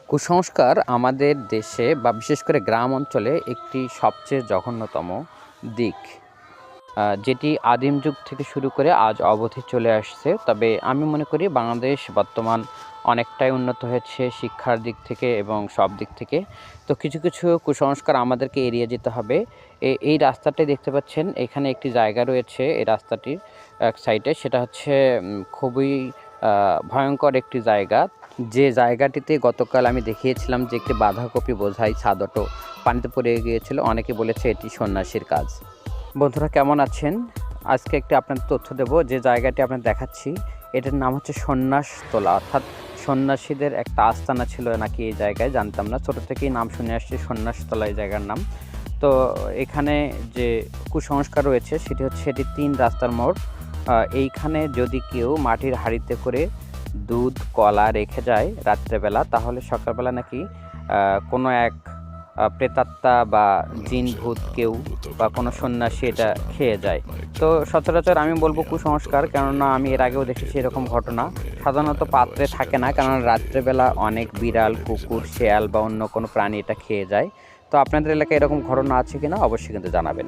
কুসংস্কার আমাদের দেশে বা বিশেষ করে গ্রাম অঞ্চলে একটি সবচেয়ে জঘন্যতম দিক, যেটি আদিম যুগ থেকে শুরু করে আজ অবধি চলে আসছে। তবে আমি মনে করি বাংলাদেশ বর্তমান অনেকটাই উন্নত হয়েছে শিক্ষার দিক থেকে এবং সব দিক থেকে। তো কিছু কিছু কুসংস্কার আমাদেরকে এড়িয়ে যেতে হবে। এই রাস্তাটাই দেখতে পাচ্ছেন, এখানে একটি জায়গা রয়েছে এই রাস্তাটির এক সাইডে, সেটা হচ্ছে খুবই ভয়ঙ্কর একটি জায়গা। যে জায়গাটিতে গতকাল আমি দেখিয়েছিলাম যে একটি বাঁধাকপি বোঝাই ছাদ অটো পানিতে পড়ে গিয়েছিল, অনেকে বলেছে এটি সন্ন্যাসীর কাজ। বন্ধুরা কেমন আছেন? আজকে একটি আপনাদের তথ্য দেব। যে জায়গাটি আপনাদের দেখাচ্ছি এটার নাম হচ্ছে সন্ন্যাসতলা, অর্থাৎ সন্ন্যাসীদের একটা আস্তানা ছিল নাকি এই জায়গায়, জানতাম না, ছোটো থেকেই নাম শুনে আসছি সন্ন্যাসতলা এই জায়গার নাম। তো এখানে যে কুসংস্কার রয়েছে সেটি হচ্ছে, এটি ৩ রাস্তার মোড়। এইখানে যদি কেউ মাটির হাঁড়িতে করে দুধ কলা রেখে যায় রাত্রেবেলা, তাহলে সকালবেলা নাকি কোনো এক প্রেতাত্মা বা জিন ভূত কেউ বা কোনো সন্ন্যাসী এটা খেয়ে যায়। তো সচরাচর আমি বলবো কুসংস্কার, কেননা আমি এর আগেও দেখেছি এরকম ঘটনা। সাধারণত পাত্রে থাকে না, কারণ রাত্রেবেলা অনেক বিড়াল কুকুর শেয়াল বা অন্য কোনো প্রাণী এটা খেয়ে যায়। তো আপনাদের এলাকায় এরকম ঘটনা আছে কিনা অবশ্যই কিন্তু জানাবেন।